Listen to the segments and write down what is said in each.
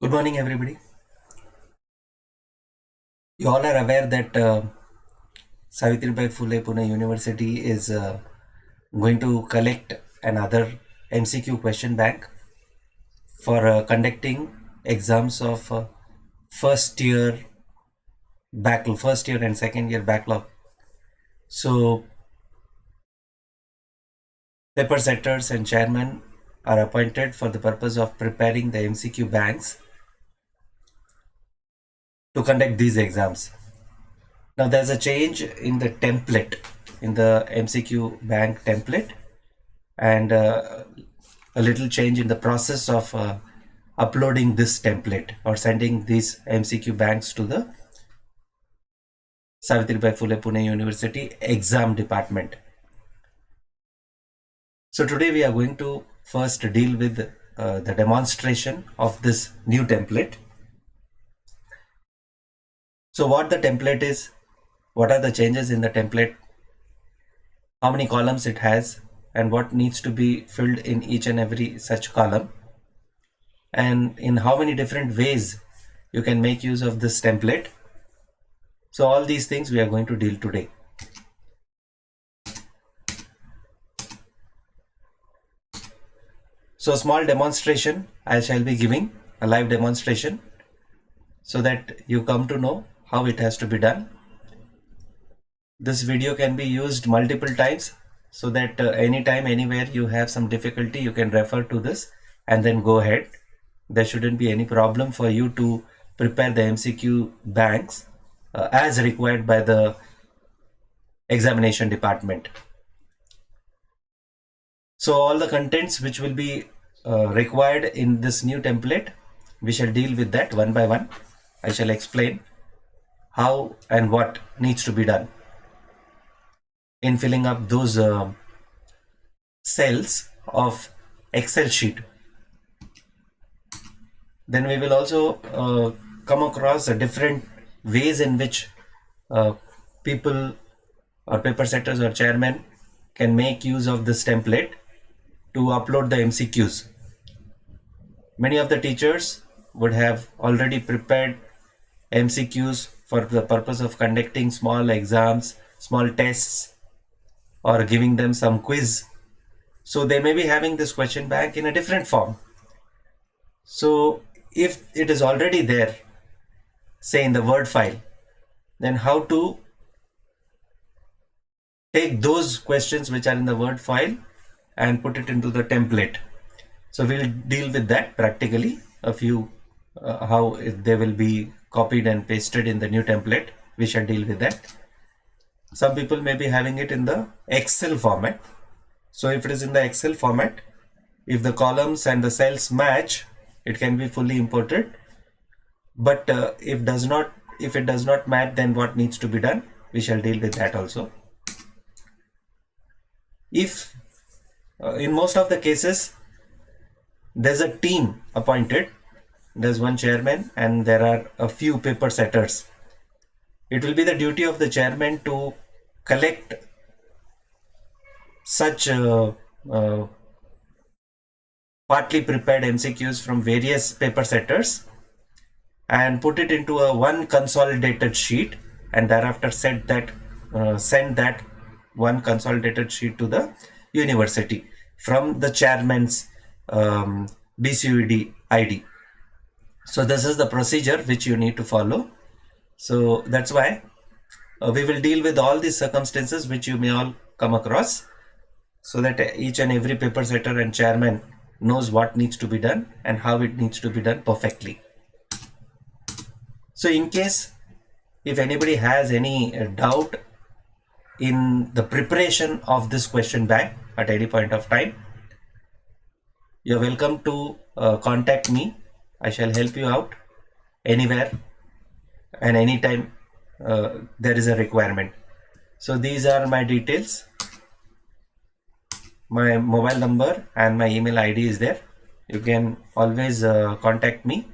Good morning, everybody. You all are aware that Savitribai Phule Pune University is going to collect another MCQ question bank for conducting exams of first year and second year backlog. So, paper setters and chairmen are appointed for the purpose of preparing the MCQ banks to conduct these exams. Now, there's a change in the template, in the MCQ bank template, and a little change in the process of uploading this template or sending these MCQ banks to the Savitribai Phule Pune University exam department. So today we are going to first deal with the demonstration of this new template. So what the template is, what are the changes in the template, how many columns it has, and what needs to be filled in each and every such column, and in how many different ways you can make use of this template. So all these things we are going to deal today. So a small demonstration I shall be giving, a live demonstration, so that you come to know how it has to be done. This video can be used multiple times so that anytime, anywhere you have some difficulty, you can refer to this and then go ahead. There shouldn't be any problem for you to prepare the MCQ banks as required by the examination department. So all the contents which will be required in this new template, we shall deal with that one by one. I shall explain how and what needs to be done in filling up those cells of Excel sheet. Then we will also come across different ways in which people or paper setters or chairmen can make use of this template to upload the MCQs. Many of the teachers would have already prepared MCQs for the purpose of conducting small exams, small tests, or giving them some quiz. So they may be having this question bank in a different form. So if it is already there, say in the Word file, then how to take those questions which are in the Word file and put it into the template. So we'll deal with that practically, a few how they will be copied and pasted in the new template. We shall deal with that. Some people may be having it in the Excel format. So if it is in the Excel format, if the columns and the cells match, it can be fully imported. But if it does not match, then what needs to be done? We shall deal with that also. If in most of the cases there's a team appointed, there's one chairman and there are a few paper setters, it will be the duty of the chairman to collect such partly prepared MCQs from various paper setters and put it into a one consolidated sheet, and thereafter send that one consolidated sheet to the university from the chairman's BCUD ID. So this is the procedure which you need to follow. So that's why we will deal with all these circumstances which you may all come across, so that each and every paper setter and chairman knows what needs to be done and how it needs to be done perfectly. So in case if anybody has any doubt in the preparation of this question bank at any point of time, you're welcome to contact me. I shall help you out anywhere and anytime there is a requirement. So these are my details. My mobile number and my email ID is there. You can always contact me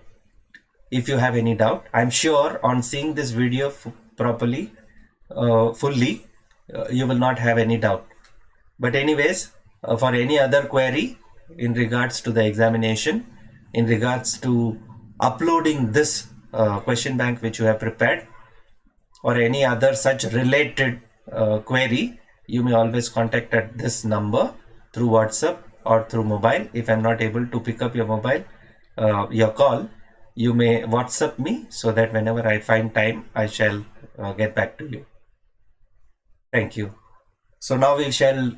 if you have any doubt. I'm sure on seeing this video fully, you will not have any doubt. But anyways, for any other query in regards to the examination, in regards to uploading this question bank which you have prepared, or any other such related query, you may always contact at this number through WhatsApp or through mobile. If I'm not able to pick up your mobile, your call, you may WhatsApp me, so that whenever I find time, I shall get back to you. Thank you. So now we shall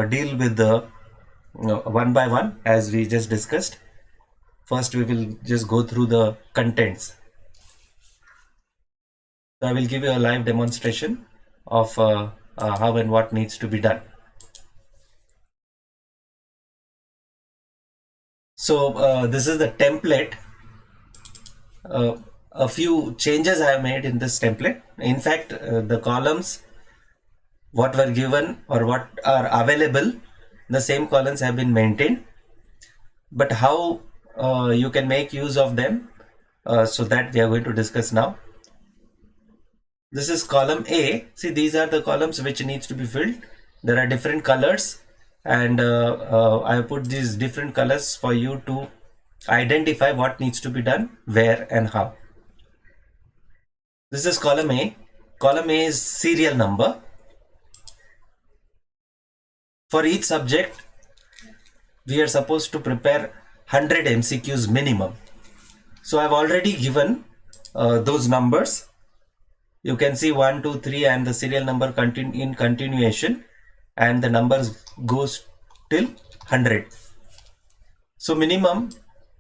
deal with the one by one, as we just discussed. First, we will just go through the contents. So I will give you a live demonstration of how and what needs to be done. So this is the template. A few changes I have made in this template. In fact, the columns what were given or what are available, the same columns have been maintained, but how you can make use of them, so that we are going to discuss now. This is column A. See, these are the columns which needs to be filled. There are different colors, and I have put these different colors for you to identify what needs to be done, where and how. This is column A. Column A is serial number. For each subject, we are supposed to prepare 100 MCQs minimum. So I've already given those numbers. You can see 1, 2, 3 and the serial number in continuation, and the numbers goes till 100. So minimum,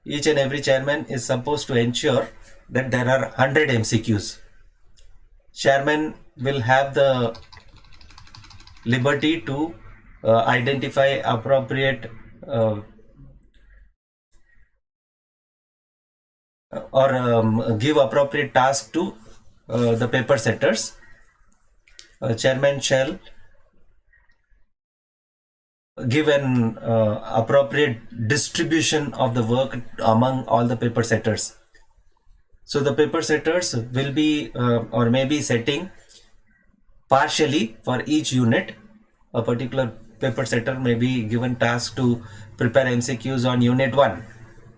each and every chairman is supposed to ensure that there are 100 MCQs. Chairman will have the liberty to identify appropriate or give appropriate task to the paper setters. Chairman shall give an appropriate distribution of the work among all the paper setters. So the paper setters will be or may be setting partially for each unit. A particular paper setter may be given task to prepare MCQs on unit 1.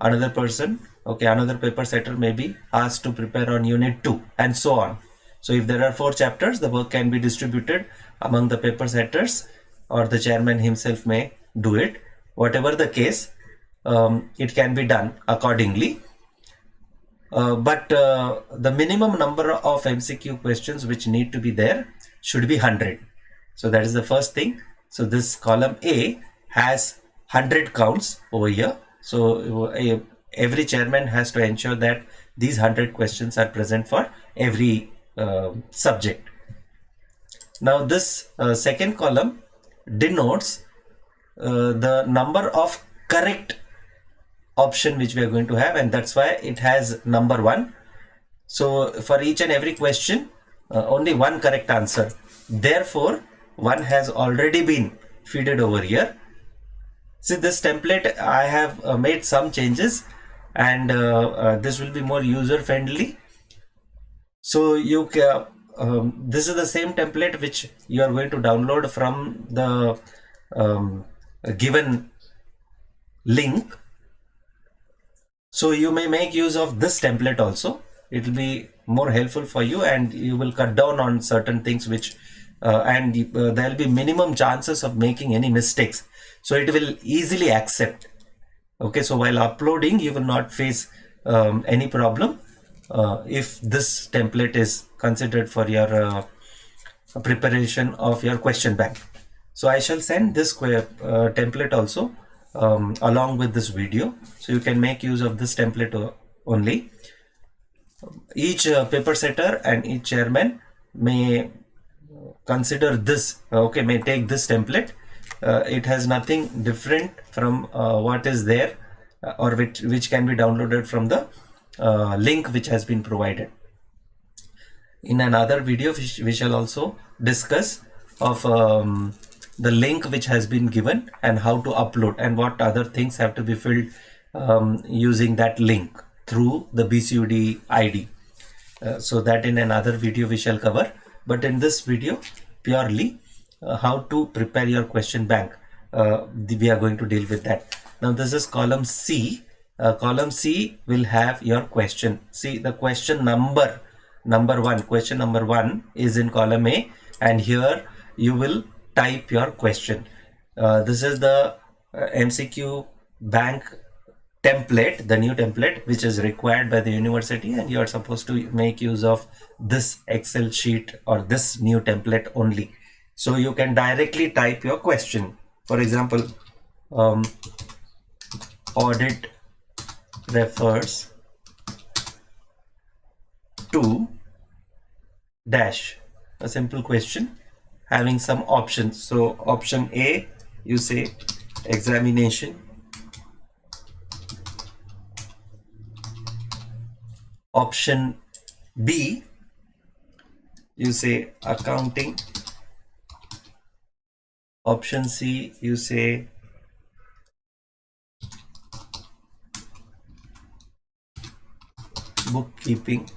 Another paper setter may be asked to prepare on unit 2, and so on. So if there are 4 chapters, the work can be distributed among the paper setters, or the chairman himself may do it. Whatever the case, it can be done accordingly. But the minimum number of MCQ questions which need to be there should be 100. So that is the first thing. So this column A has 100 counts over here. So every chairman has to ensure that these 100 questions are present for every subject. Now this second column denotes the number of correct option which we are going to have, and that's why it has number 1. So for each and every question, only one correct answer. Therefore, one has already been feeded over here. See, this template I have made some changes, and this will be more user friendly. So you this is the same template which you are going to download from the given link. So you may make use of this template also. It will be more helpful for you, and you will cut down on certain things which and there will be minimum chances of making any mistakes. So it will easily accept. Okay, so while uploading, you will not face any problem if this template is considered for your preparation of your question bank. So I shall send this template also along with this video, so you can make use of this template only. Each paper setter and each chairman may consider this, may take this template. It has nothing different from what is there or which can be downloaded from the link which has been provided. In another video, we shall also discuss of the link which has been given and how to upload, and what other things have to be filled using that link through the BCUD ID. So that in another video we shall cover, but in this video purely how to prepare your question bank, we are going to deal with that. Now this is column C. Column C will have your question. See the question number one. Question number 1 is in column A, and here you will type your question. This is the MCQ Bank template, the new template which is required by the university, and you are supposed to make use of this Excel sheet or this new template only. So you can directly type your question. For example, audit refers to dash, a simple question having some options. So option A, you say examination. Option B, you say accounting. Option C, you say bookkeeping.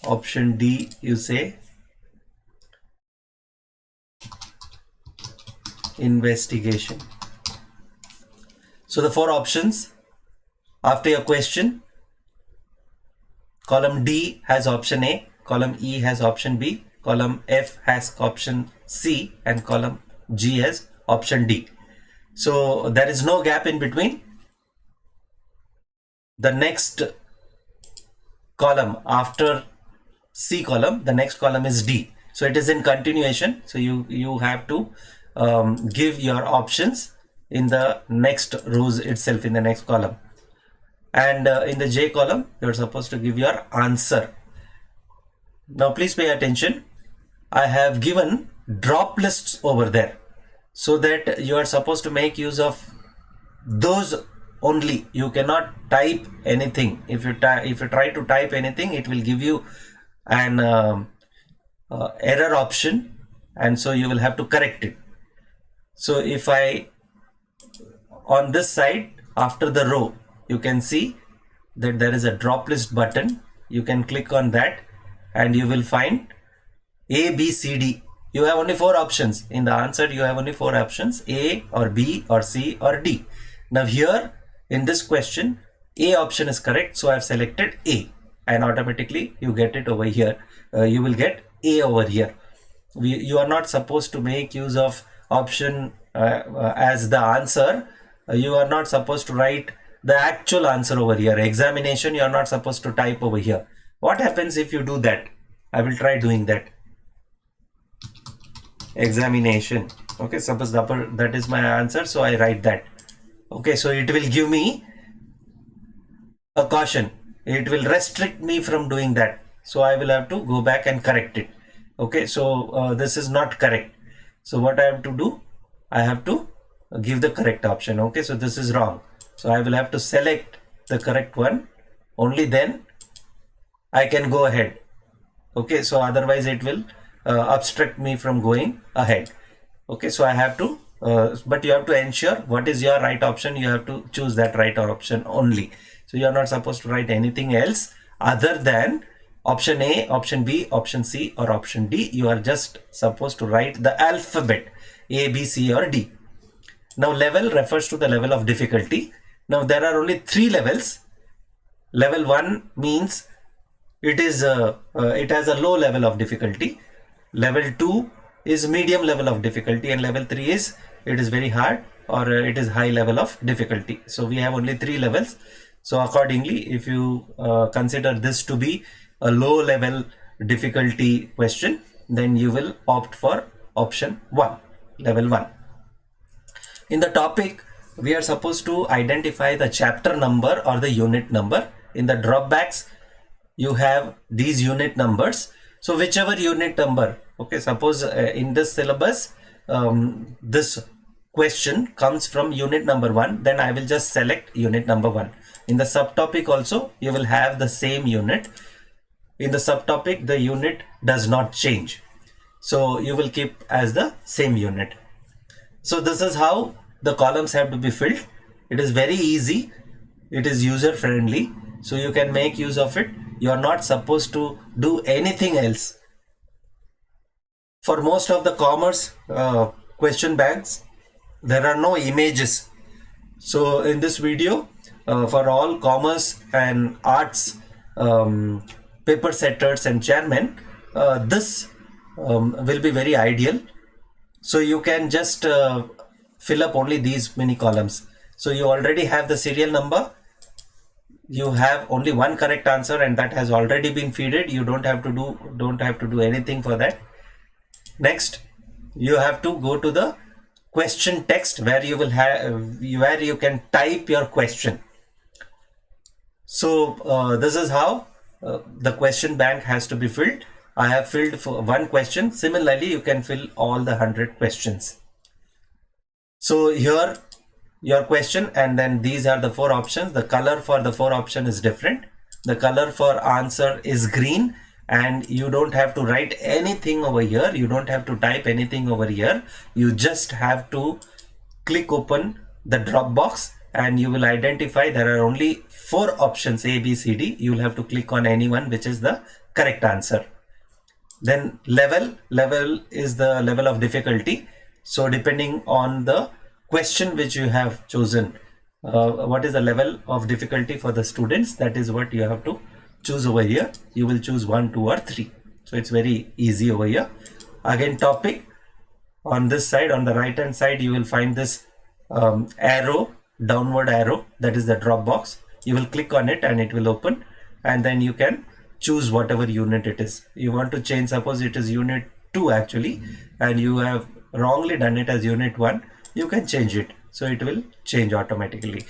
Option D, you say investigation. So the 4 options after your question. Column D has option A, column E has option B, column F has option C, and column G has option D. So there is no gap in between. The next column after C column, the next column is D. So it is in continuation. So you have to give your options in the next rows itself, in the next column. And in the J column, you're supposed to give your answer. Now please pay attention. I have given drop lists over there so that you are supposed to make use of those only. You cannot type anything. If you try to type anything, it will give you an error option, and so you will have to correct it. So if I, on this side after the row, you can see that there is a drop list button. You can click on that and you will find A, B, C, D. You have only 4 options. In the answer, you have only 4 options: A or B or C or D. Now here in this question, A option is correct, so I have selected A, and automatically you get it over here. You will get A over here. You are not supposed to make use of option as the answer. You are not supposed to write the actual answer over here. Examination, you are not supposed to type over here. What happens if you do that? I will try doing that. Examination. Okay, suppose that is my answer, so I write that. Okay, so it will give me a caution. It will restrict me from doing that. So I will have to go back and correct it. Okay, so this is not correct. So what I have to do? I have to give the correct option. Okay, so this is wrong. So I will have to select the correct one. Only then I can go ahead. Okay, so otherwise it will obstruct me from going ahead. Okay, so I have to, but you have to ensure what is your right option. You have to choose that right option only. So you are not supposed to write anything else other than option A, option B, option C, or option D. You are just supposed to write the alphabet A, B, C, or D. Now level refers to the level of difficulty. Now there are only 3 levels. Level 1 means it has a low level of difficulty. Level 2 is medium level of difficulty, and level 3 is it is very hard, or it is high level of difficulty. So we have only 3 levels. So accordingly, if you consider this to be a low level difficulty question, then you will opt for option 1, level 1. In the topic, we are supposed to identify the chapter number or the unit number. In the dropbacks, you have these unit numbers. So whichever unit number, okay, suppose in this syllabus, this question comes from unit number 1, then I will just select unit number 1. In the subtopic also, you will have the same unit. In the subtopic, the unit does not change. So you will keep as the same unit. So this is how the columns have to be filled. It is very easy. It is user friendly. So you can make use of it. You are not supposed to do anything else. For most of the commerce question banks, there are no images. So in this video, for all commerce and arts paper setters and chairmen, this will be very ideal. So you can just fill up only these many columns. So you already have the serial number. You have only one correct answer, and that has already been fed. You don't have to do anything for that. Next, you have to go to the question text where you will have where you can type your question. So this is how the question bank has to be filled. I have filled for one question. Similarly, you can fill all the 100 questions. So here your question, and then these are the 4 options. The color for the 4 option is different. The color for answer is green, and you don't have to write anything over here. You don't have to type anything over here. You just have to click open the drop box, and you will identify there are only 4 options, A, B, C, D. You will have to click on any one which is the correct answer. Then level is the level of difficulty. So depending on the question which you have chosen, what is the level of difficulty for the students, that is what you have to choose over here. You will choose 1, 2 or 3. So it's very easy over here. Again, topic on this side, on the right hand side, you will find this arrow, downward arrow, that is the drop box. You will click on it and it will open, and then you can choose whatever unit it is. You want to change, suppose it is unit 2 actually, and you have wrongly done it as unit 1, you can change it. So it will change automatically.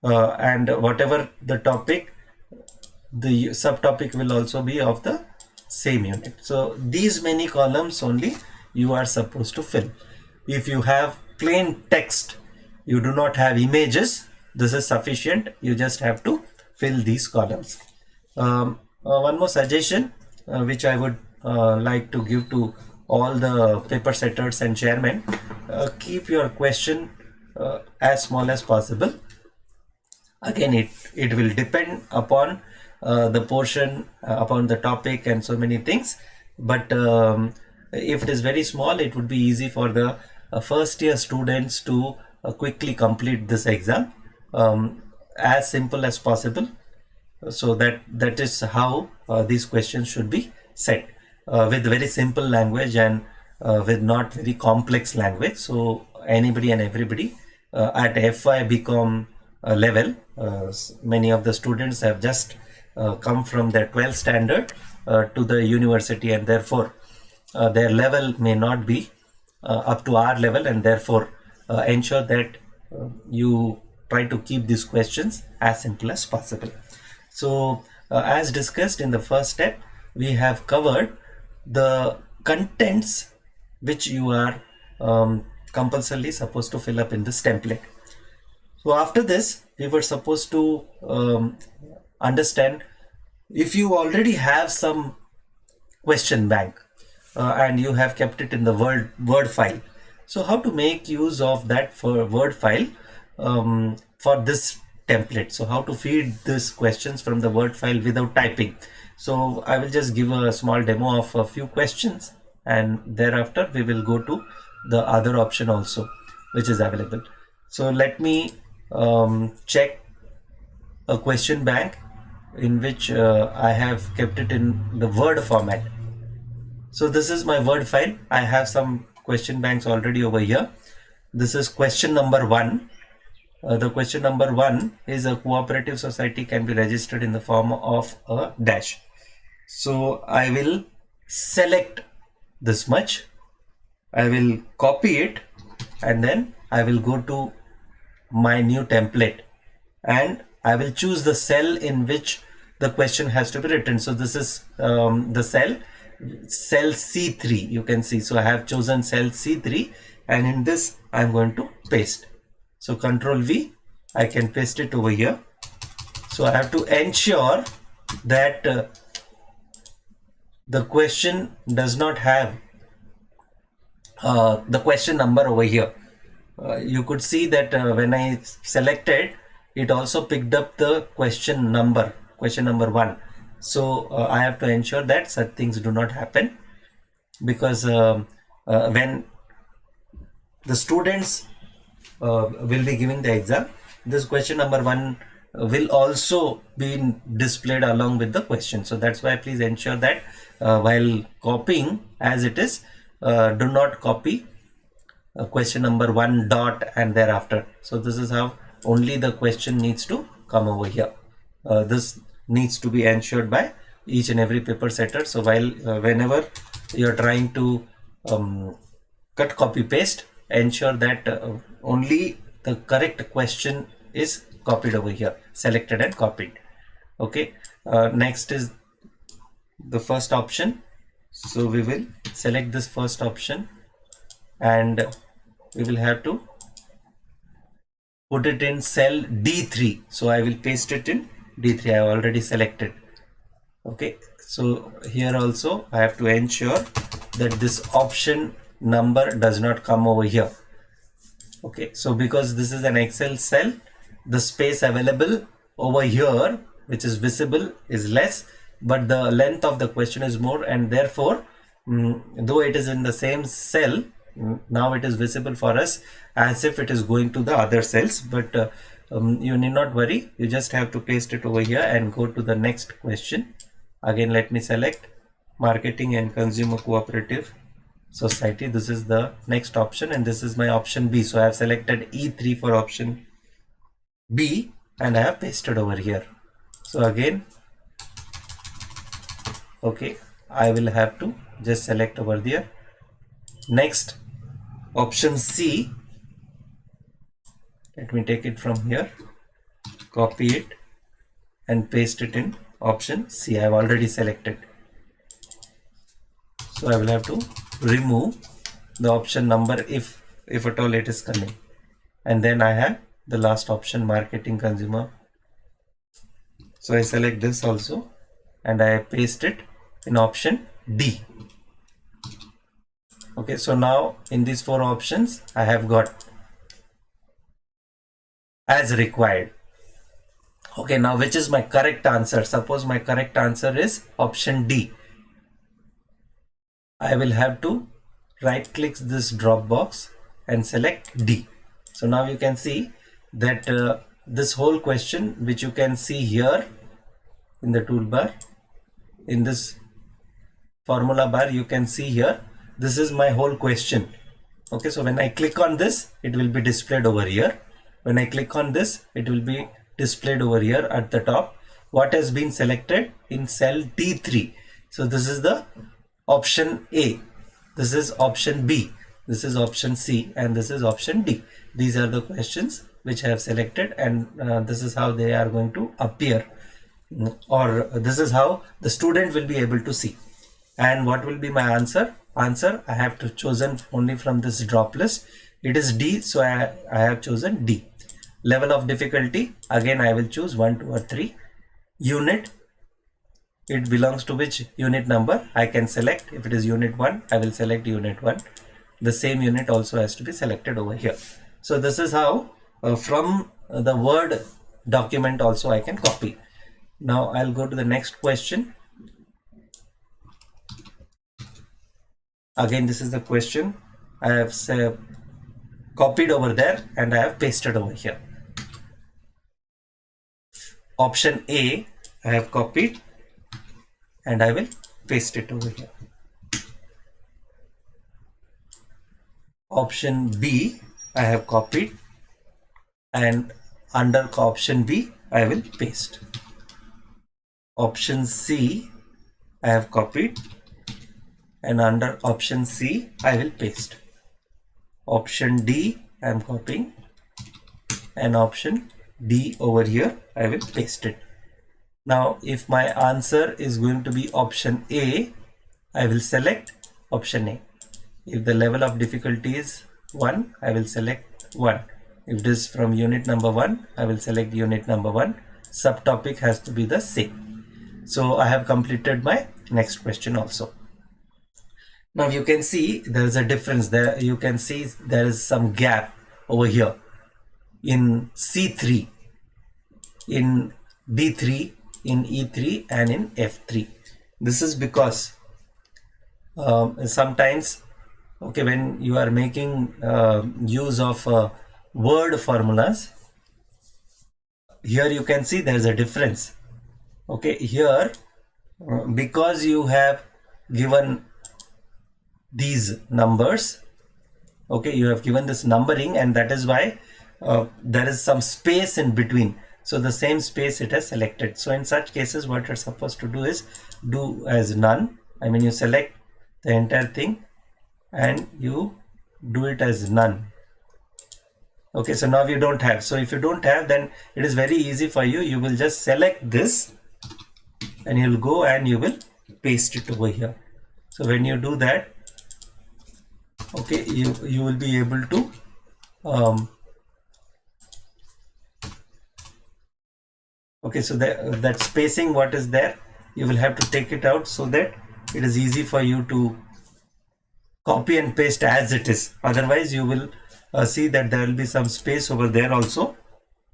And whatever the topic, the subtopic will also be of the same unit. So these many columns only you are supposed to fill. If you have plain text, you do not have images, this is sufficient. You just have to fill these columns. One more suggestion which I would like to give to all the paper setters and chairmen: keep your question as small as possible. Again, it will depend upon the portion, upon the topic and so many things, but if it is very small, it would be easy for the first year students to quickly complete this exam, as simple as possible. So that is how these questions should be set, with very simple language and with not very complex language. So anybody and everybody at FY BCom level, many of the students have just come from their 12th standard to the university, and therefore their level may not be up to our level, and therefore ensure that you try to keep these questions as simple as possible. So as discussed in the first step, we have covered the contents which you are compulsorily supposed to fill up in this template. So after this, we were supposed to understand, if you already have some question bank and you have kept it in the word file, so how to make use of that for word file for this template. So how to feed these questions from the word file without typing. So I will just give a small demo of a few questions, and thereafter we will go to the other option also which is available. So let me check a question bank in which I have kept it in the word format. So this is my word file. I have some question banks already over here. This is question number 1. The question number 1 is: a cooperative society can be registered in the form of a dash. So I will select this much, I will copy it, and then I will go to my new template, and I will choose the cell in which the question has to be written. So this is the cell C3, you can see. So I have chosen cell C3, and in this I'm going to paste. So Control V, I can paste it over here. So I have to ensure that the question does not have the question number over here. You could see that when I selected, it also picked up the question number 1. So I have to ensure that such things do not happen, because when the students will be giving the exam, this question number 1 will also be displayed along with the question. So that's why please ensure that while copying as it is, do not copy question number 1 dot and thereafter. So this is how only the question needs to come over here. This needs to be ensured by each and every paper setter. So while whenever you're trying to cut, copy, paste, ensure that only the correct question is copied over here, selected and copied. Okay, next is the first option. So we will select this first option and we will have to put it in cell D3. So I will paste it in D3. I have already selected. Okay, so here also I have to ensure that this option number does not come over here. Okay, so because this is an Excel cell, the space available over here which is visible is less, but the length of the question is more, and therefore though it is in the same cell, now it is visible for us as if it is going to the other cells, but you need not worry. You just have to paste it over here and go to the next question. Again, let me select Marketing and Consumer Cooperative Society. This is the next option and this is my option B. So I have selected E3 for option B and I have pasted over here. So again, okay, I will have to just select over there. Next, option C. Let me take it from here, copy it and paste it in option C. I have already selected. So I will have to remove the option number if at all it is coming. And then I have the last option, Marketing Consumer. So I select this also and I paste it in option D. Okay, so now in these 4 options I have got as required. Okay, now which is my correct answer? Suppose my correct answer is option D. I will have to right click this drop box and select D. So now you can see that this whole question, which you can see here in the toolbar, in this formula bar, you can see here, this is my whole question. Okay, so when I click on this, it will be displayed over here. When I click on this, it will be displayed over here at the top. What has been selected in cell D3. So this is the option A, this is option B, this is option C, and this is option D. These are the questions which I have selected, and this is how they are going to appear, or this is how the student will be able to see. And what will be my answer? I have to chosen only from this drop list. It is D, so I have chosen D. Level of difficulty, again I will choose 1, 2 or 3. Unit, it belongs to which unit number I can select. If it is unit 1, I will select unit 1. The same unit also has to be selected over here. So this is how from the Word document also I can copy. Now I'll go to the next question. Again, this is the question I have copied over there and I have pasted over here. Option A I have copied and I will paste it over here. Option B I have copied and under option B I will paste. Option C I have copied and under option C I will paste. Option D I am copying and option D over here I will paste it. Now if my answer is going to be option A, I will select option A. If the level of difficulty is 1, I will select 1. If it is from unit number 1, I will select unit number 1. Subtopic has to be the same. So I have completed my next question also. Now you can see there is a difference there. You can see there is some gap over here in C3, in D3, in E3 and in F3. This is because sometimes, okay, when you are making use of word formulas, here you can see there's a difference. Okay, here because you have given these numbers, okay, you have given this numbering, and that is why there is some space in between. So the same space it has selected. So in such cases, what you're supposed to do is do as none. I mean, you select the entire thing and you do it as none. Okay, so now you don't have. So if you don't have, then it is very easy for you. You will just select this and you will go and you will paste it over here. So when you do that, okay, you will be able to okay, so that spacing what is there, you will have to take it out so that it is easy for you to copy and paste as it is. Otherwise you will see that there will be some space over there also,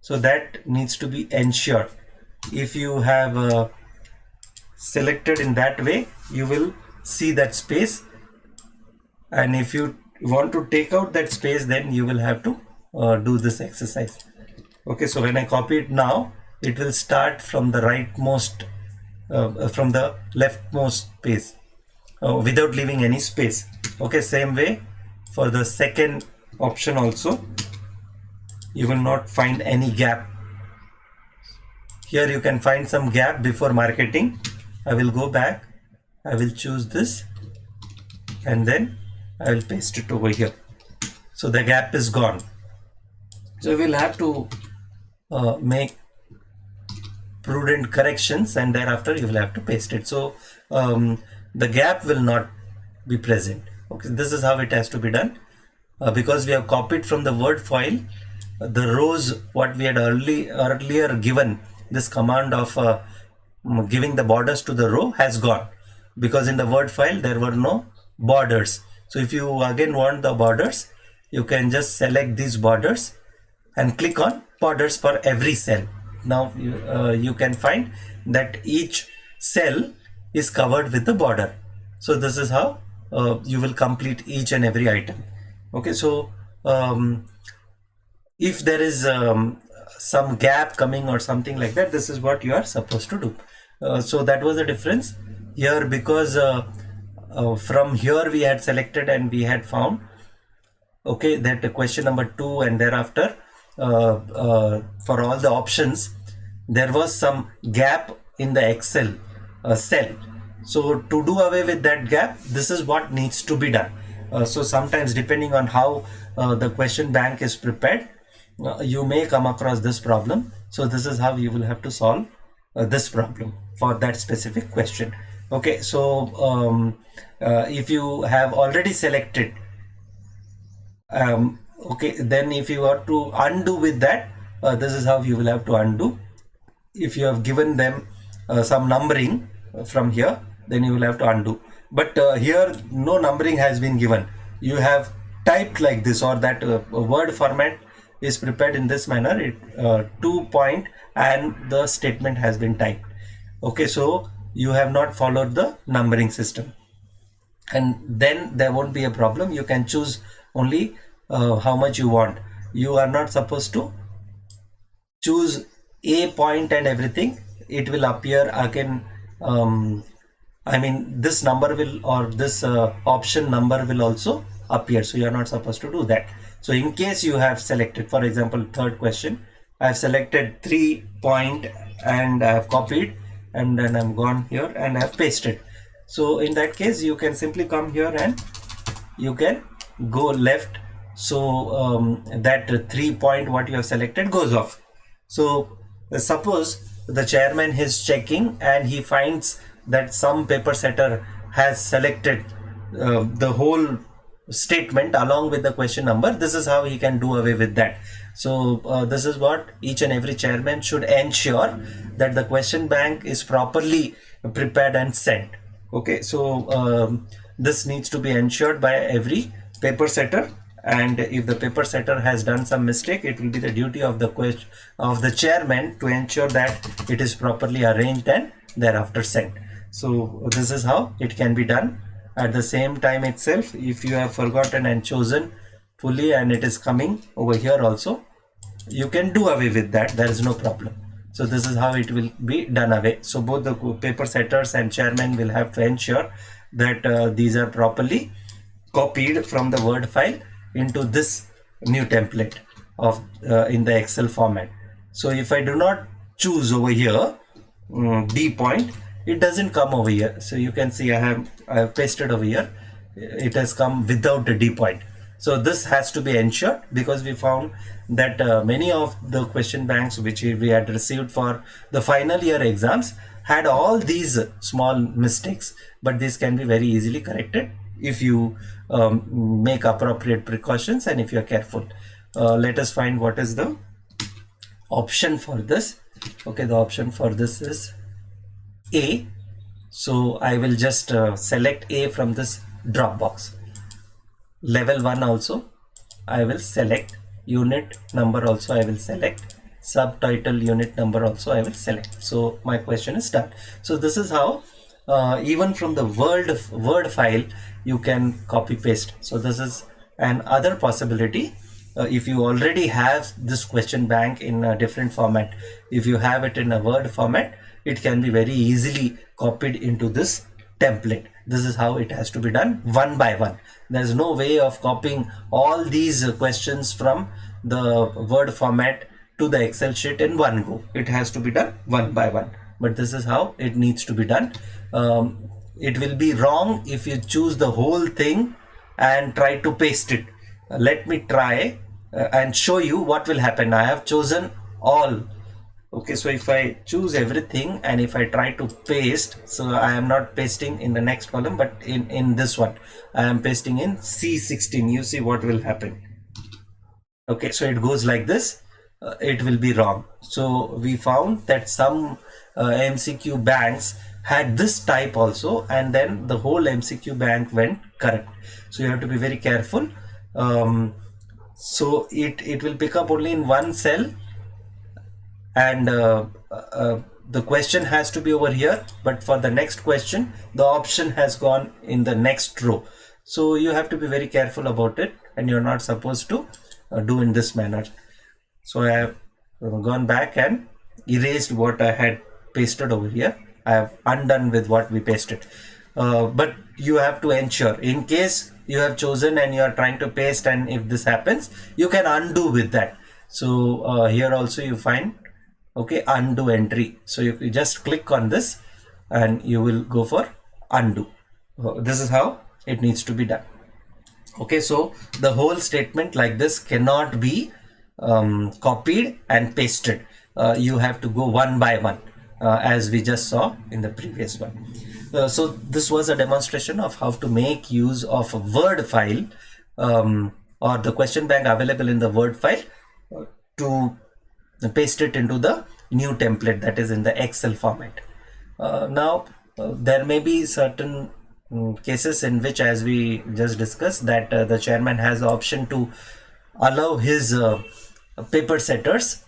so that needs to be ensured. If you have selected in that way, you will see that space, and if you want to take out that space, then you will have to do this exercise. Okay, so when I copy it now, it will start from the rightmost from the leftmost space without leaving any space. Okay, same way for the second option also, you will not find any gap. Here you can find some gap before marketing. I will go back, I will choose this, and then I will paste it over here. So the gap is gone. So we'll have to make prudent corrections, and thereafter you will have to paste it. So the gap will not be present. Okay, this is how it has to be done. Because we have copied from the Word file, the rows what we had earlier given, this command of giving the borders to the row has gone, because in the Word file there were no borders. So if you again want the borders, you can just select these borders and click on borders for every cell. Now you can find that each cell is covered with the border. So this is how you will complete each and every item. Okay, so if there is some gap coming or something like that, this is what you are supposed to do. So that was the difference here, because from here we had selected and we had found, okay, that question number 2, and thereafter for all the options there was some gap in the Excel cell. So to do away with that gap, this is what needs to be done. So sometimes, depending on how the question bank is prepared, you may come across this problem. So this is how you will have to solve this problem for that specific question. Okay, so if you have already selected, okay, then if you are to undo with that, this is how you will have to undo. If you have given them some numbering from here, then you will have to undo. But here no numbering has been given. You have typed like this, or that word format is prepared in this manner. It 2 point and the statement has been typed. Okay, so you have not followed the numbering system, and then there won't be a problem. You can choose only how much you want. You are not supposed to choose a point and everything. It will appear again. I mean, this number will, or this option number will also appear. So you are not supposed to do that. So in case you have selected, for example, third question, I have selected 3 point and I have copied, and then I'm gone here and I have pasted. So in that case, you can simply come here and you can go left. So that 3 point what you have selected goes off. So suppose the chairman is checking and he finds that some paper setter has selected the whole statement along with the question number. This is how he can do away with that. So this is what each and every chairman should ensure, that the question bank is properly prepared and sent. Okay, so this needs to be ensured by every paper setter, and if the paper setter has done some mistake, it will be the duty of the chairman to ensure that it is properly arranged and thereafter sent. So this is how it can be done. At the same time itself, if you have forgotten and chosen fully and it is coming over here also, you can do away with that. There is no problem. So this is how it will be done away. So both the paper setters and chairman will have to ensure that these are properly copied from the Word file into this new template of in the Excel format. So if I do not choose over here D point, it doesn't come over here. So you can see I have pasted over here. It has come without the D point. So this has to be ensured, because we found that many of the question banks which we had received for the final year exams had all these small mistakes, but this can be very easily corrected if you make appropriate precautions and if you are careful. Let us find what is the option for this. Okay, the option for this is A. So I will just select A from this drop box. Level 1 also I will select, unit number also I will select, subtitle unit number also I will select. So my question is done. So this is how even from the word file you can copy paste. So this is an other possibility. If you already have this question bank in a different format, if you have it in a Word format, it can be very easily copied into this template. This is how it has to be done, one by one. There's no way of copying all these questions from the Word format to the Excel sheet in one go. It has to be done one by one, but this is how it needs to be done. It will be wrong if you choose the whole thing and try to paste it. Let me try and show you what will happen. I have chosen all. Okay, so if I choose everything and if I try to paste, so I am not pasting in the next column, but in this one I am pasting in C16. You see what will happen. Okay, so it goes like this. It will be wrong. So we found that some MCQ banks had this type also, and then the whole MCQ bank went correct. So you have to be very careful. So it will pick up only in one cell, and the question has to be over here, but for the next question the option has gone in the next row. So you have to be very careful about it, and you're not supposed to do in this manner. So I have gone back and erased what I had pasted over here. I have undone with what we pasted, but you have to ensure, in case you have chosen and you are trying to paste and if this happens, you can undo with that. So here also you find, okay, undo entry. So you just click on this and you will go for undo. This is how it needs to be done. Okay, so the whole statement like this cannot be copied and pasted. You have to go one by one, as we just saw in the previous one. So this was a demonstration of how to make use of a Word file or the question bank available in the Word file to paste it into the new template, that is in the Excel format. Now there may be certain cases in which, as we just discussed, that the chairman has the option to allow his paper setters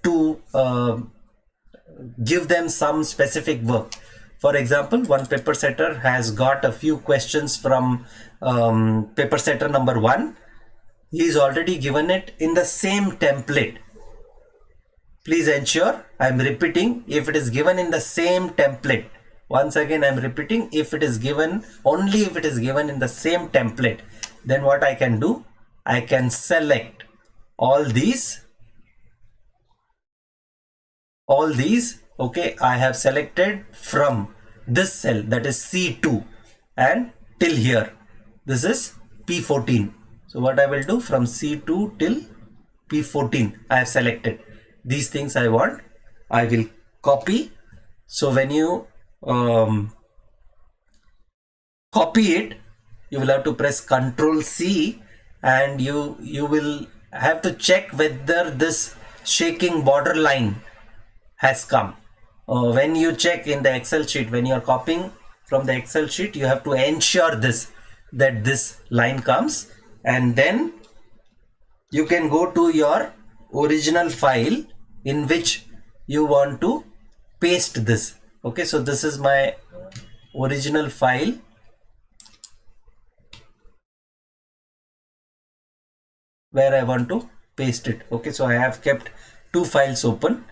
to give them some specific work. For example, one paper setter has got a few questions from paper setter number 1. He is already given it in the same template. Please ensure, I am repeating, if it is given in the same template. Once again I am repeating, if it is given, only if it is given in the same template, then what I can do, I can select all these. Okay, I have selected from this cell, that is C2, and till here, this is P14. So what I will do, from C2 till P14 I have selected. These things I want, I will copy. So when you copy it, you will have to press Ctrl C, and you will have to check whether this shaking border line has come. When you check in the Excel sheet, when you are copying from the Excel sheet, you have to ensure that this line comes, and then you can go to your original file in which you want to paste this. Okay, so this is my original file where I want to paste it. Okay, so I have kept two files open.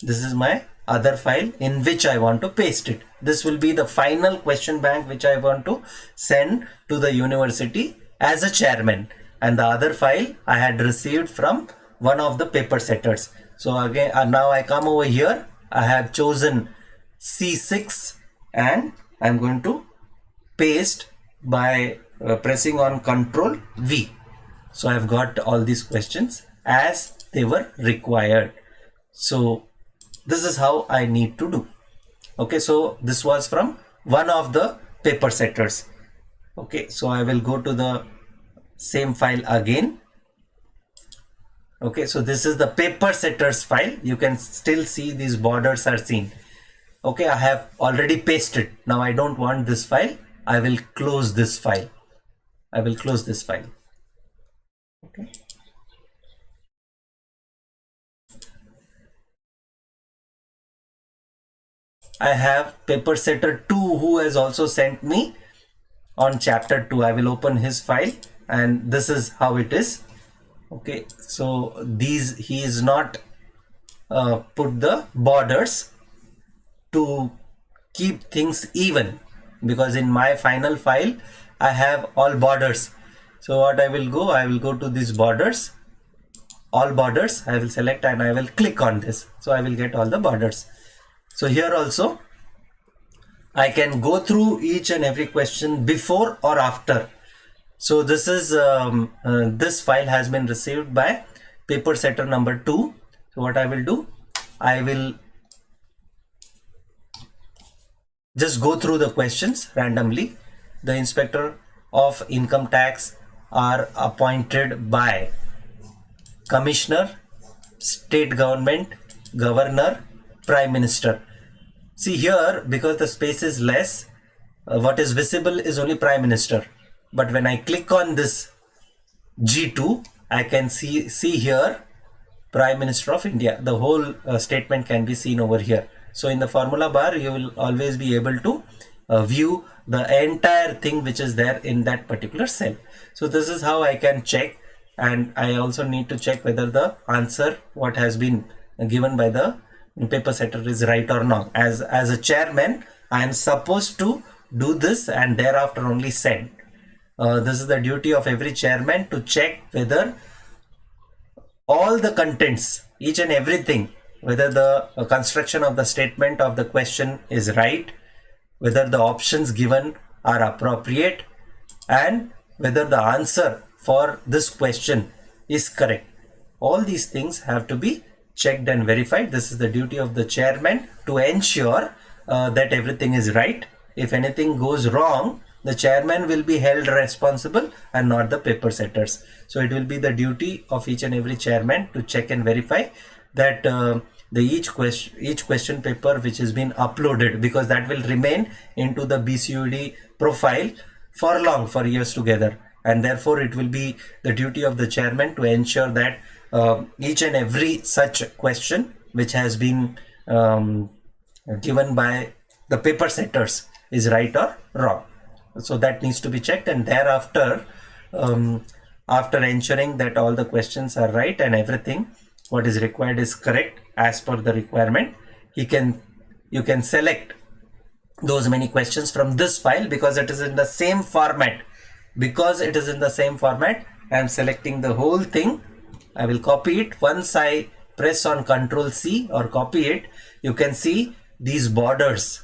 This is my other file in which I want to paste it. This will be the final question bank which I want to send to the university as a chairman, and the other file I had received from one of the paper setters. So again, now I come over here, I have chosen C6 and I'm going to paste by pressing on Ctrl V. So I've got all these questions as they were required. So this is how I need to do. Okay, so this was from one of the paper setters. Okay, so I will go to the same file again. Okay, so this is the paper setters file. You can still see these borders are seen. Okay, I have already pasted. Now I don't want this file. I will close this file. I will close this file. Okay. I have paper setter 2 who has also sent me on chapter 2. I will open his file and this is how it is. Okay, so these he is not put the borders to keep things even, because in my final file I have all borders. So what I will go to these borders, all borders. I will select and I will click on this, so I will get all the borders. So here also I can go through each and every question before or after. So this is this file has been received by paper setter number 2. So what I will do, I will just go through the questions randomly. The inspector of income tax are appointed by commissioner, state government, governor, prime minister. See here, because the space is less, what is visible is only prime minister. But when I click on this G2, I can see here Prime Minister of India. The whole statement can be seen over here. So in the formula bar, you will always be able to view the entire thing which is there in that particular cell. So this is how I can check, and I also need to check whether the answer what has been given by the paper setter is right or not. As a chairman, I am supposed to do this and thereafter only send. This is the duty of every chairman, to check whether all the contents, each and everything, whether the construction of the statement of the question is right, whether the options given are appropriate, and whether the answer for this question is correct. All these things have to be checked and verified. This is the duty of the chairman, to ensure that everything is right. If anything goes wrong, the chairman will be held responsible and not the paper setters. So it will be the duty of each and every chairman to check and verify that each question paper which has been uploaded, because that will remain into the BCUD profile for years together, and therefore it will be the duty of the chairman to ensure that each and every such question which has been given by the paper setters is right or wrong. So that needs to be checked, and thereafter after ensuring that all the questions are right and everything what is required is correct as per the requirement, you can select those many questions from this file, because it is in the same format. I am selecting the whole thing. I will copy it. Once I press on Ctrl C or copy it, you can see these borders.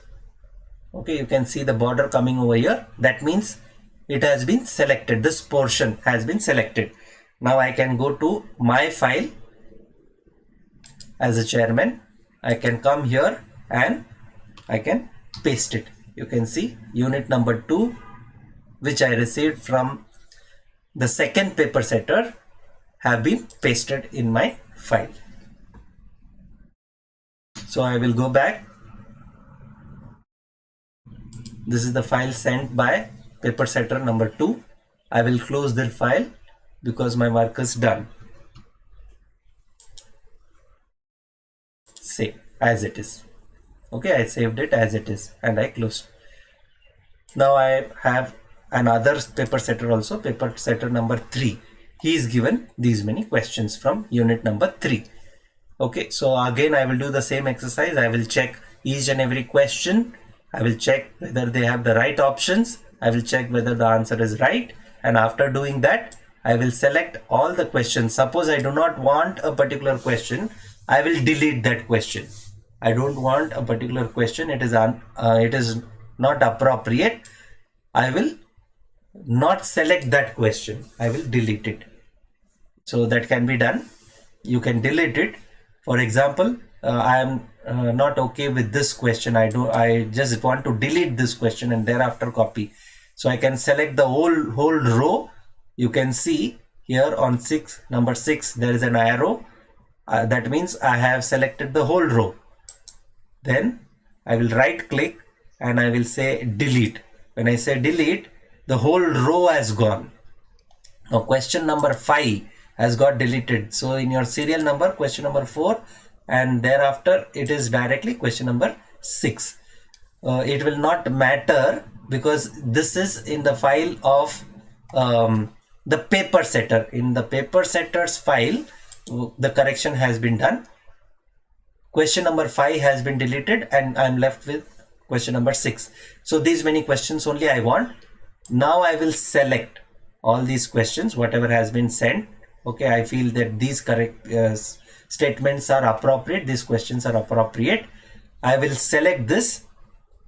Okay, you can see the border coming over here. That means it has been selected. This portion has been selected. Now I can go to my file as a chairman. I can come here and I can paste it. You can see unit number 2, which I received from the second paper setter, have been pasted in my file. So I will go back. This is the file sent by paper setter number 2. I will close the file because my work is done. Save as it is. Okay, I saved it as it is and I closed. Now I have another paper setter also, paper setter number 3. He is given these many questions from unit number 3. Okay, so again I will do the same exercise. I will check each and every question. I will check whether they have the right options. I will check whether the answer is right, and after doing that I will select all the questions. Suppose I do not want a particular question, I will delete that question. I don't want a particular question, it is not appropriate. I will not select that question, I will delete it. So that can be done. You can delete it. For example, I am not okay with this question. I just want to delete this question and thereafter copy. So I can select the whole row. You can see here on number 6 there is an arrow. That means I have selected the whole row. Then I will right click and I will say delete. When I say delete, the whole row has gone. Now question number 5 has got deleted. So in your serial number, question number 4, and thereafter it is directly question number 6. It will not matter because this is in the file of the paper setter. In the paper setter's file, the correction has been done. Question number 5 has been deleted and I'm left with question number 6. So these many questions only I want. Now I will select all these questions, whatever has been sent. Okay, I feel that these correct statements are appropriate, these questions are appropriate. I will select this.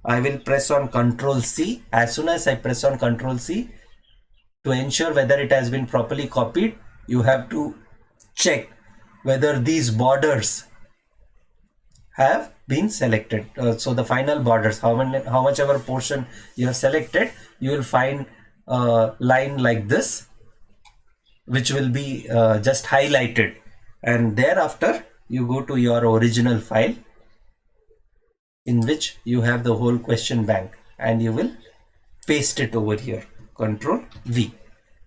I will press on Ctrl C. As soon as I press on Ctrl C, to ensure whether it has been properly copied, you have to check whether these borders have been selected. So the final borders, how much ever portion you have selected, you will find a line like this which will be just highlighted, and thereafter you go to your original file in which you have the whole question bank and you will paste it over here. Control V.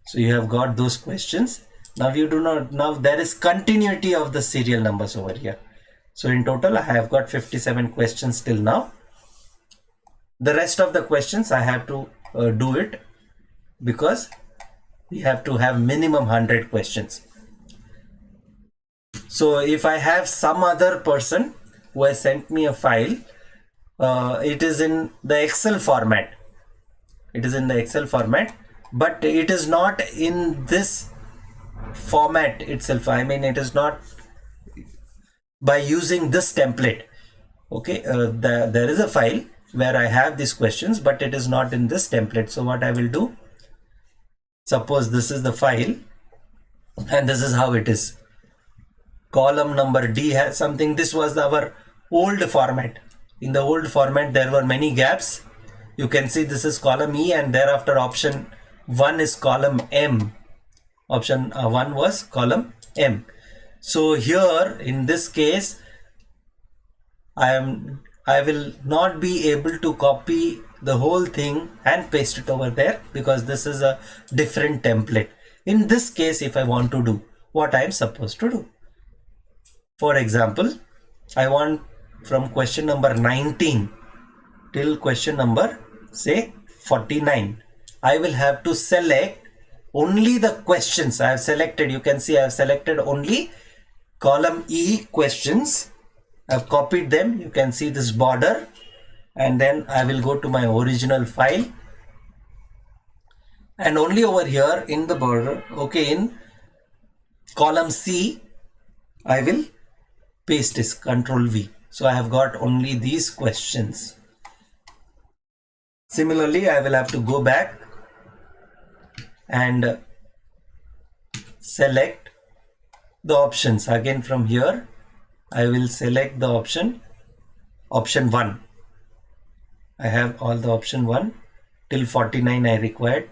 So you have got those questions. Now there is continuity of the serial numbers over here. So in total I have got 57 questions till now. The rest of the questions I have to do it because we have to have minimum 100 questions. So if I have some other person who has sent me a file, it is in the Excel format. It is in the Excel format, but it is not in this format itself. I mean, it is not by using this template. Okay, there is a file where I have these questions, but it is not in this template. So what I will do, suppose this is the file and this is how it is. Column number D has something. This was our old format. In the old format there were many gaps. You can see this is column E and thereafter option 1 is column M. Option 1 was column M. So here in this case I will not be able to copy the whole thing and paste it over there because this is a different template. In this case, if I want to do what I am supposed to do, for example, I want from question number 19 till question number say 49. I will have to select only the questions I have selected. You can see I have selected only column E questions. I have copied them. You can see this border, and then I will go to my original file, and only over here in the border, okay, in column C, I will paste this Control V. So I have got only these questions. Similarly, I will have to go back and select the options again. From here I will select the option 1. I have all the option 1 till 49. I required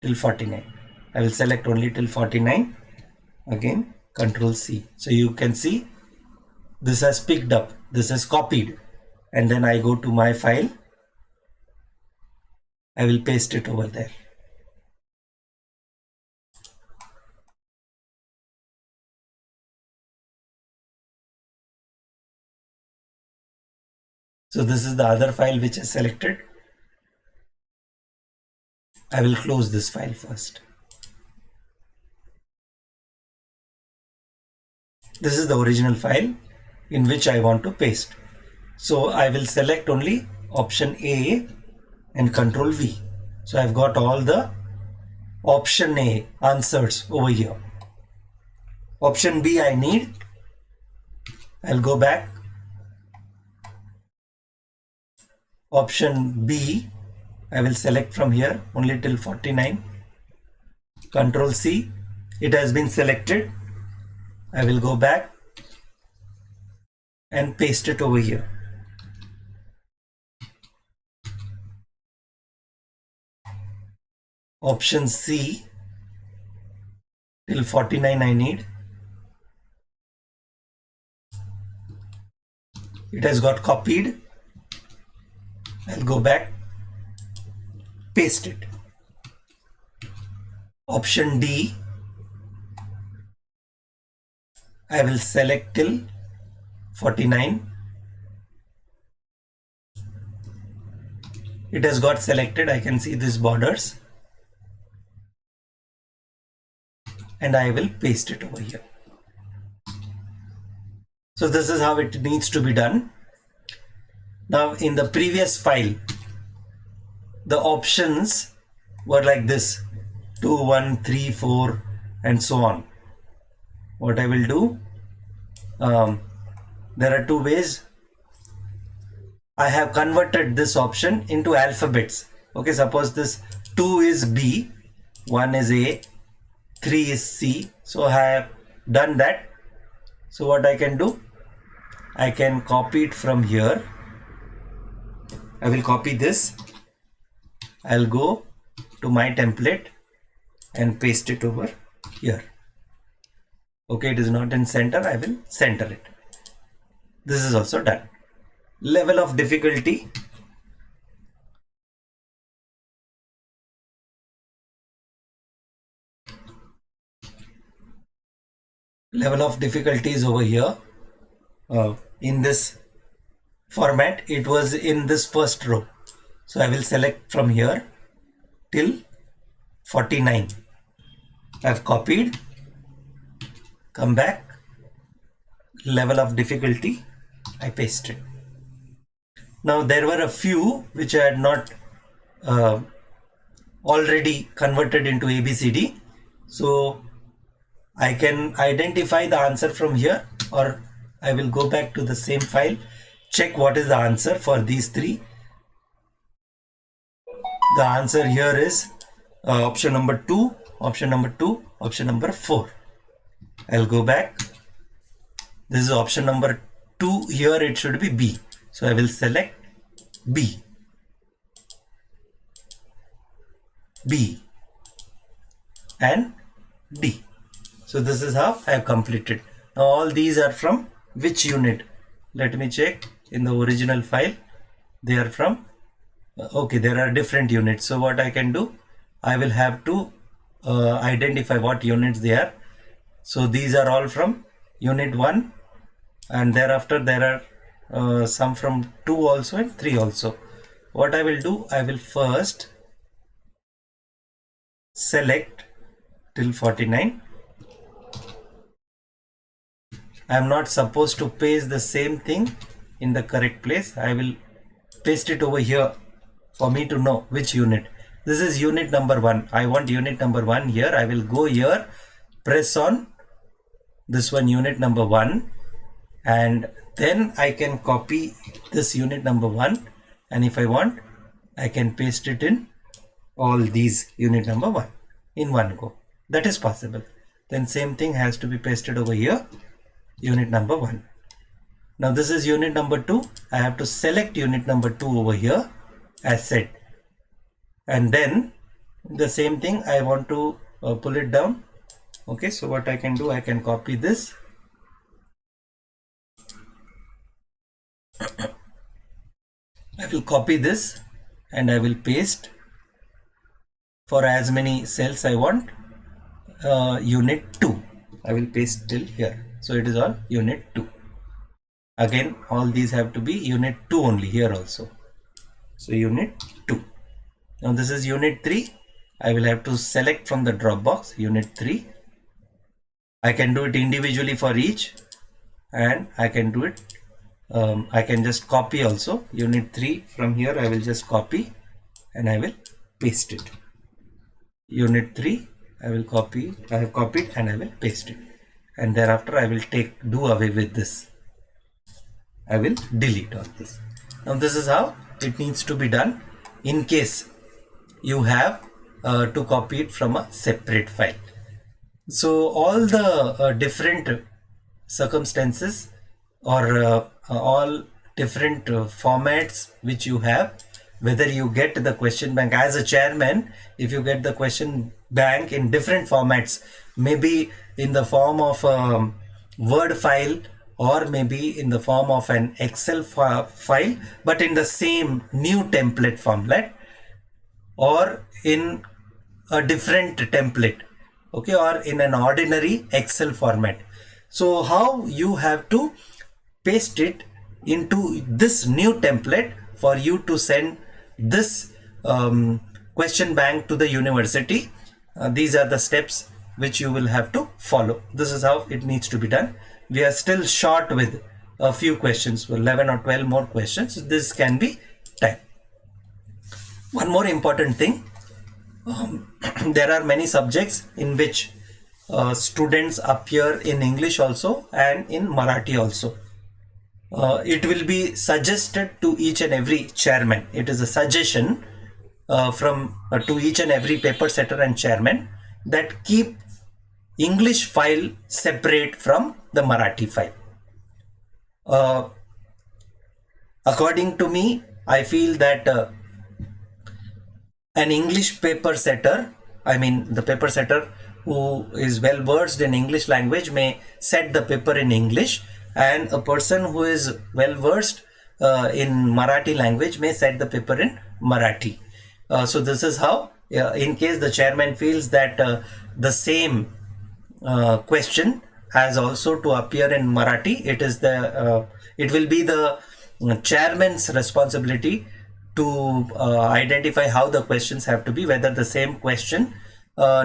till 49. I will select only till 49. Again Control C. So you can see this has picked up, this is copied, and then I go to my file. I will paste it over there. So this is the other file which is selected. I will close this file first. This is the original file in which I want to paste. So I will select only option A and control V. So I've got all the option A answers over here. Option B I need. I'll go back. Option B I will select from here only till 49. Control C. It has been selected. I will go back and paste it over here. Option C till 49 I need. It has got copied. I'll go back, paste it. Option D I will select till 49. It has got selected. I can see these borders. And I will paste it over here. So this is how it needs to be done. Now in the previous file, the options were like this: 2, 1, 3, 4 and so on. What I will do, there are two ways. I have converted this option into alphabets. Okay, suppose this 2 is B, 1 is A, 3 is C. So I have done that. So what I can do, I can copy it from here. I will copy this. I'll go to my template and paste it over here. Okay, it is not in center. I will center it. This is also done. Level of difficulty. Level of difficulty is over here. In this format, it was in this first row. So I will select from here till 49. I've copied. Come back. Level of difficulty. I pasted. Now there were a few which I had not already converted into ABCD. So I can identify the answer from here, or I will go back to the same file, check what is the answer for these three. The answer here is option number 2, option number 2, option number 4. I'll go back. This is option number 2. Here it should be B. So I will select B. B and D. So this is how I have completed. Now all these are from which unit? Let me check in the original file. They are from, okay, there are different units. So what I can do, I will have to identify what units they are. So these are all from unit 1, and thereafter there are some from 2 also and 3 also. What I will do, I will first select till 49. I am not supposed to paste the same thing in the correct place. I will paste it over here for me to know which unit. This is unit number 1. I want unit number 1 here. I will go here, press on this one, unit number 1, and then I can copy this unit number 1, and if I want, I can paste it in all these unit number 1 in one go. That is possible. Then same thing has to be pasted over here, unit number 1. Now this is unit number 2. I have to select unit number 2 over here as said, and then the same thing I want to pull it down. Okay, so what I can do, I can copy this. I will copy this and I will paste for as many cells I want. Unit 2 I will paste till here. So it is all unit 2. Again, all these have to be unit 2 only here also. So unit 2. Now this is unit 3. I will have to select from the drop box unit 3. I can do it individually for each. and I can do it. I can just copy also. Unit 3 from here I will just copy and I will paste it. Unit 3 I will copy. I have copied and I will paste it. And thereafter I will do away with this. I will delete all this. Now this is how it needs to be done in case you have to copy it from a separate file. So all the different circumstances or all different formats which you have, whether you get the question bank as a chairman, if you get the question bank in different formats, maybe in the form of a Word file or maybe in the form of an Excel file, but in the same new template format, or in a different template, okay, or in an ordinary Excel format. So how you have to paste it into this new template for you to send this question bank to the university. These are the steps which you will have to follow. This is how it needs to be done. We are still short with a few questions, 11 or 12 more questions. This can be time. One more important thing, there are many subjects in which students appear in English also and in Marathi also. It will be suggested to each and every chairman. It is a suggestion to each and every paper setter and chairman that keep English file separate from the Marathi file. According to me, I feel that an English paper setter, I mean the paper setter who is well versed in English language may set the paper in English, and a person who is well versed in Marathi language may set the paper in Marathi. So this is how, in case the chairman feels that the same question has also to appear in Marathi, it will be the chairman's responsibility to identify how the questions have to be, whether the same question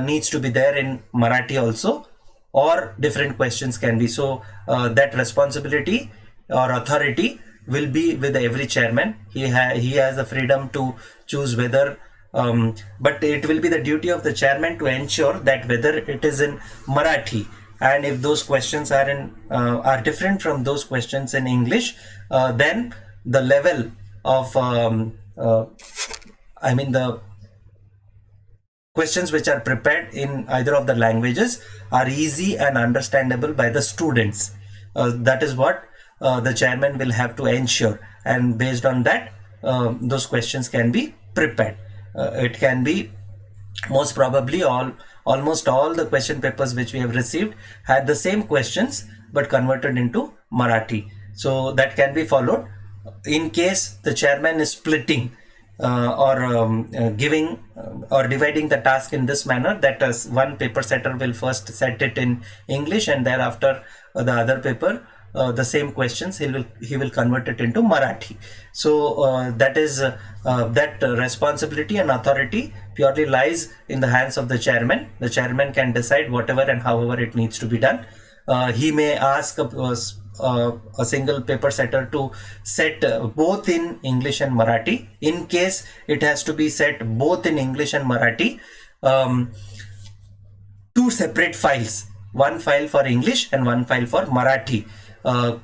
needs to be there in Marathi also, or different questions can be. So that responsibility or authority will be with every chairman. He has the freedom to choose whether, but it will be the duty of the chairman to ensure that whether it is in Marathi, and if those questions are different from those questions in English, then the level of the questions which are prepared in either of the languages are easy and understandable by the students. That is what the chairman will have to ensure, and based on that those questions can be prepared. It can be most probably almost all the question papers which we have received had the same questions but converted into Marathi. So that can be followed. In case the chairman is splitting or giving or dividing the task in this manner, that is, one paper setter will first set it in English and thereafter the other paper, the same questions he will convert it into Marathi. So that is that responsibility and authority purely lies in the hands of the chairman. The chairman can decide whatever and however it needs to be done. He may ask a single paper setter to set both in English and Marathi. In case it has to be set both in English and Marathi, two separate files, one file for English and one file for Marathi,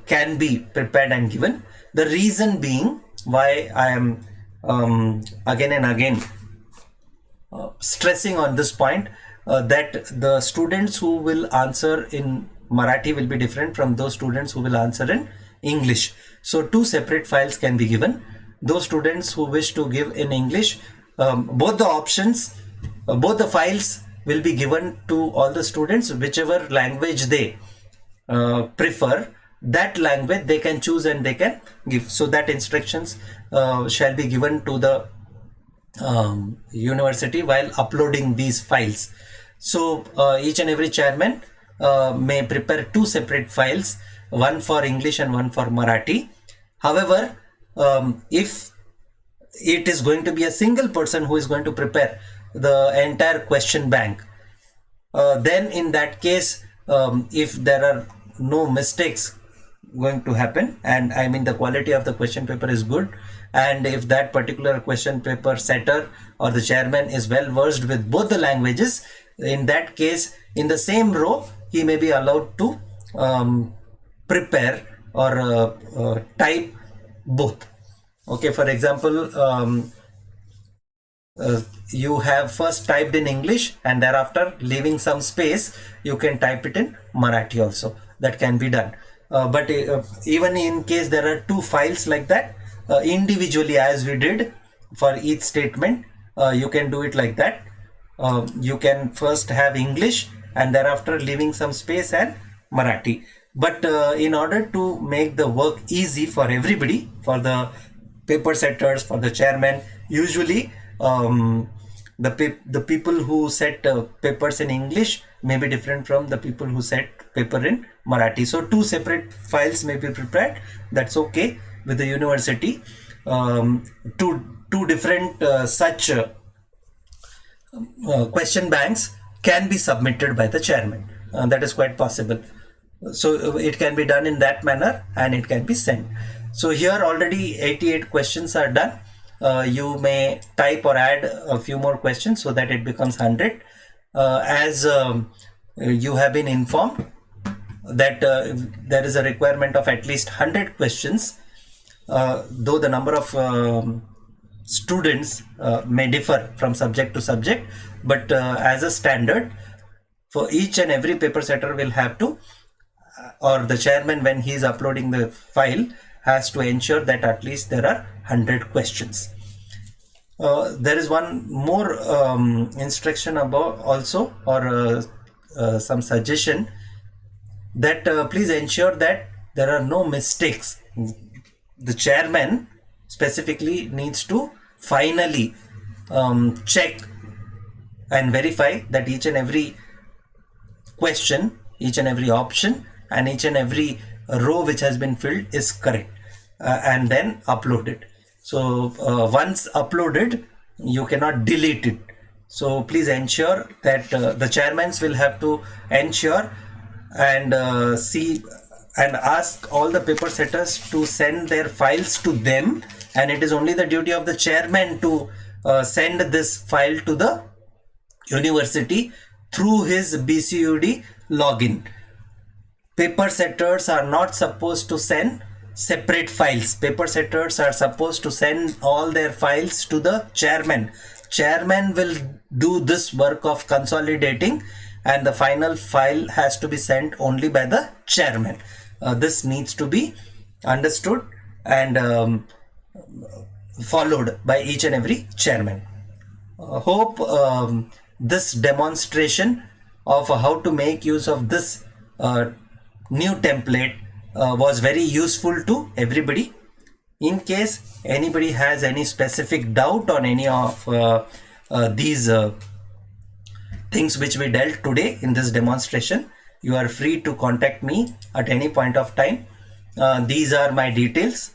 can be prepared and given. The reason being why I am again and again stressing on this point, that the students who will answer in Marathi will be different from those students who will answer in English. So two separate files can be given. Those students who wish to give in English, both the options, both the files will be given to all the students, whichever language they prefer. That language they can choose and they can give. So that instructions shall be given to the university while uploading these files. So each and every chairman may prepare two separate files, one for English and one for Marathi. However, if it is going to be a single person who is going to prepare the entire question bank, then in that case, if there are no mistakes going to happen, and I mean the quality of the question paper is good, and if that particular question paper setter or the chairman is well versed with both the languages, in that case in the same row he may be allowed to prepare or type both. Okay, for example, you have first typed in English and thereafter leaving some space you can type it in Marathi also. That can be done. But even in case there are two files like that, individually as we did for each statement, you can do it like that. You can first have English and thereafter leaving some space and Marathi. But in order to make the work easy for everybody, for the paper setters, for the chairman, usually the people who set papers in English may be different from the people who set paper in Marathi. So two separate files may be prepared. That's okay with the university. Two different such question banks can be submitted by the chairman. That is quite possible. So it can be done in that manner and it can be sent. So here already 88 questions are done. You may type or add a few more questions so that it becomes 100. As you have been informed that there is a requirement of at least 100 questions, though the number of students may differ from subject to subject, but as a standard, for each and every paper setter will have to, or the chairman when he is uploading the file, has to ensure that at least there are 100 questions. There is one more instruction about also, or some suggestion, that please ensure that there are no mistakes. The chairman specifically needs to finally check and verify that each and every question, each and every option and each and every row which has been filled is correct, and then upload it. So once uploaded, you cannot delete it. So please ensure that the chairmans will have to ensure and see and ask all the paper setters to send their files to them, and it is only the duty of the chairman to send this file to the university through his BCUD login. Paper setters are not supposed to send separate files. Paper setters are supposed to send all their files to the chairman. Chairman will do this work of consolidating, and the final file has to be sent only by the chairman. This needs to be understood and followed by each and every chairman. Hope this demonstration of how to make use of this new template was very useful to everybody. In case anybody has any specific doubt on any of these things which we dealt today in this demonstration, you are free to contact me at any point of time. These are my details.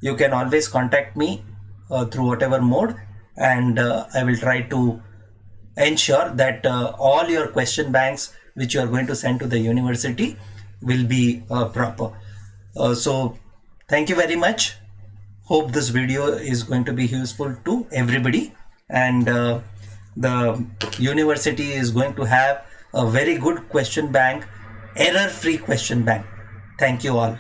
You can always contact me through whatever mode, and I will try to ensure that all your question banks which you are going to send to the university will be proper. So thank you very much. Hope this video is going to be useful to everybody, and the university is going to have a very good question bank, error-free question bank. Thank you all.